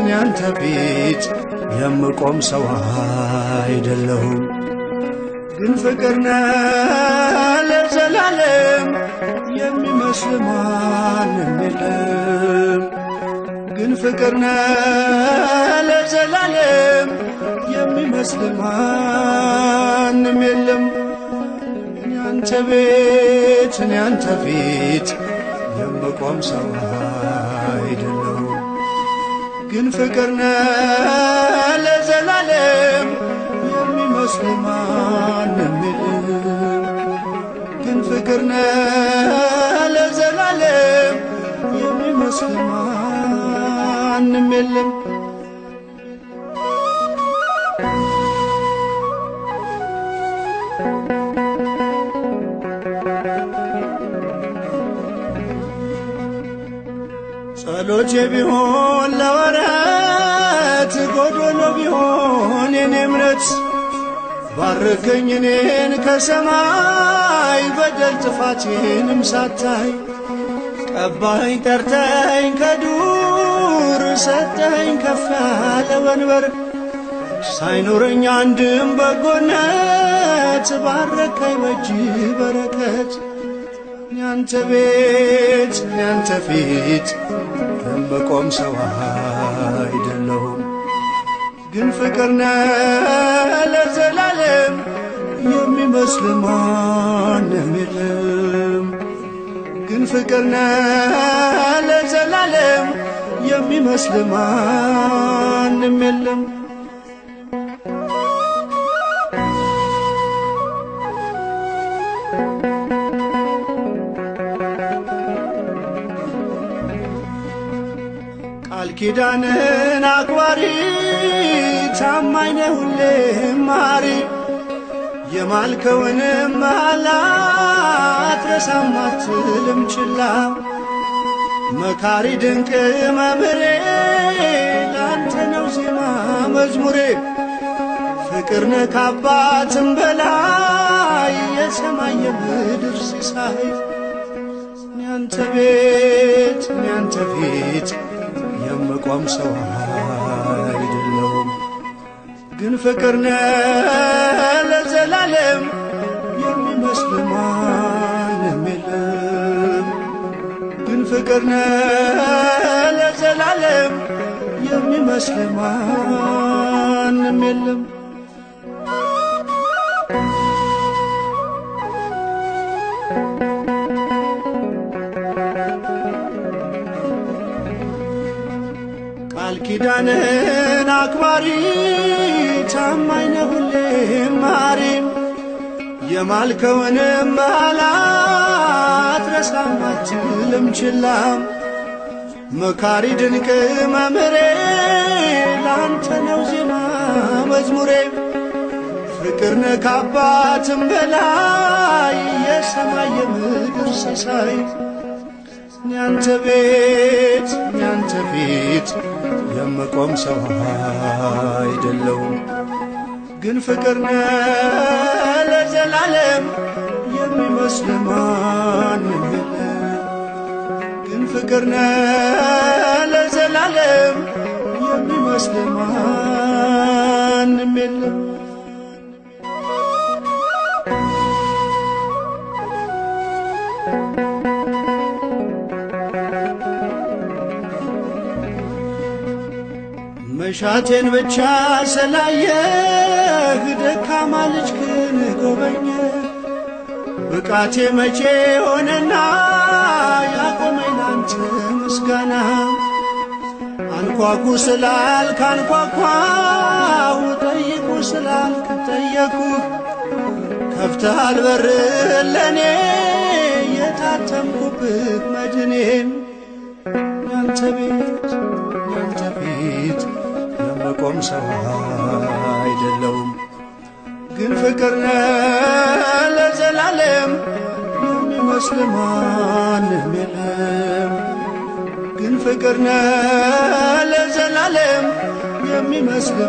ያንተ ቤት የምቆም ሰው አይደለሁም፣ ግን ፍቅር ነህ ለዘላለም የሚመስል ማንም የለም። ግን ፍቅር ነህ ለዘላለም የሚመስል ማንም የለም። ያንተ ቤት ያንተ ፊት የምቆም ሰው አይደለሁም፣ ግን ፍቅር ነህ ለዘላለም የሚመስል ማንም የለም። ግን ፍቅር ነህ ለዘላለም የሚመስል ማንም የለም። ጸሎቴ ቢሆን ለወረት ጎዶሎ ቢሆን የኔ እምነት ባርከኝ እኔን ከሰማይ በደል ጥፋቴንም ሳታይ ቀባኸኝ ጠርተኸኝ ከዱር ሰጠኸኝ ከፍ ያለ ወንበር ሳይኖረኝ አንድም በጎነት ባረከኝ በእጅ በረከት። ያንተ ቤት ያንተ ፊት የምቆም ሰው አይደለሁም፣ ግን ፍቅር ነህ ለዘላለም የሚመስል ማንም የለም። ግን ፍቅር ነህ ለዘላለም የሚመስል ማንም የለም። ቃል ኪዳንን አክባሪ ታማኝ ነህ ሁሌም መሐሪ የማልከውንም መሐላ አትረሳም አትልም ችላ። መካሪ ድንቅ መምህሬ ላንተ ነው ዜማ መዝሙሬ ፍቅር ነህ ከአባትም በላይ የሰማይ የምድር ሲሳይ። ያንተ ቤት ያንተ ፊት የምቆም ሰው አይደለሁም፣ ግን ፍቅር ነህ ለዘላለም የሚመስል ማንም የለም። ግን ፍቅር ነህ ለዘላለም የሚመስል ማንም የለም። ቃል ኪዳንን አክባሪ ታማኝ ነህ ሁሌም መሐሪ የማልከውንም መሐላ አትረሳም አትልም ችላ። መካሪ ድንቅ መምህሬ ላንተ ነው ዜማ መዝሙሬ ፍቅር ነህ ከአባትም በላይ የሰማይ የምድር ሲሳይ። ያንተ ቤት ያንተ ፊት የምቆም ሰው አይደለሁም፣ ግን ፍቅር ነህ ለዘላለም የሚመስል ማንም የለም። ግን ፍቅር ነህ ለዘላለም የሚመስል ማንም የለም። መሻቴን ብቻ ስላየህ ደካማ ልጅህን ጎበኘህ። ብቃቴ መቼ ሆነና ያቆመኝ ላንተ ምስጋና። አንኳኩ ስላልክ አንኳኳሁ፣ ጠይቁ ስላልክ ጠየቅሁ። ከፍተሃል በርህን ለኔ የታተምኩ ቤት ያንተ ፊት የምቆም ሰው አይደለሁም። ግን ፍቅር ነህ ለዘላለም የሚመስል ማንም የለም። ግን ፍቅር ነህ ለዘላለም የሚመስል